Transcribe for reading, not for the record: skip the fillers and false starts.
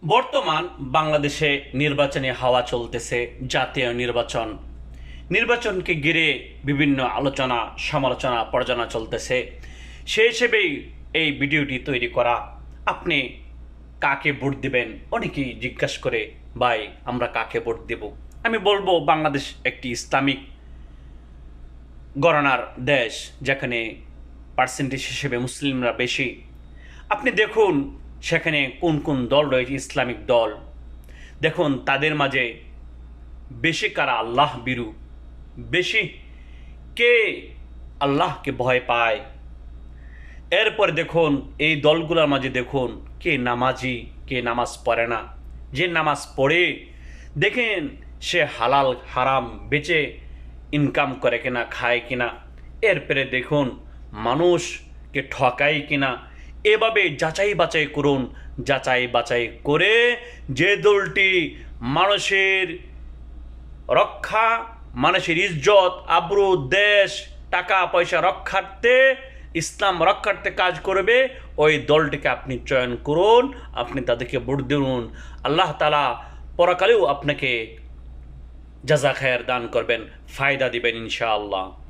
বর্তমান বাংলাদেশে নির্বাচনী হাওয়া চলতেছে। জাতীয় নির্বাচন নির্বাচনকে ঘিরে বিভিন্ন আলোচনা, সমালোচনা, পর্যালোচনা চলতেছে। সেই হিসেবেই এই ভিডিওটি তৈরি করা। আপনি কাকে ভোট দিবেন? অনেকেই জিজ্ঞাসা করে, ভাই আমরা কাকে ভোট দেব? আমি বলবো, বাংলাদেশ একটি ইসলামিক গণনার দেশ, যেখানে পার্সেন্টেজ হিসেবে মুসলিমরা বেশি। আপনি দেখুন সেখানে কোন কোন দল রয়েছে, ইসলামিক দল। দেখুন তাদের মাঝে বেশি কারা আল্লাহ বিরু, বেশি কে আল্লাহকে ভয় পায়। এরপর দেখুন এই দলগুলোর মাঝে দেখুন কে নামাজি, কে নামাজ পড়ে না। যে নামাজ পড়ে দেখেন সে হালাল হারাম বেচে ইনকাম করে কিনা, খায় কিনা। এরপরে দেখুন মানুষকে ঠকায় কিনা। এভাবে যাচাই বাছাই করুন। যাচাই বাছাই করে যে দলটি মানুষের রক্ষা, মানুষের ইজ্জত, আব্রু, দেশ, টাকা পয়সা রক্ষার্থে, ইসলাম রক্ষার্থে কাজ করবে, ওই দলটিকে আপনি চয়ন করুন, আপনি তাদেরকে ভোট দিন। আল্লাহ তাআলা পরকালেও আপনাকে জাযা খায়ের দান করবেন, ফায়দা দিবেন ইনশাআল্লাহ।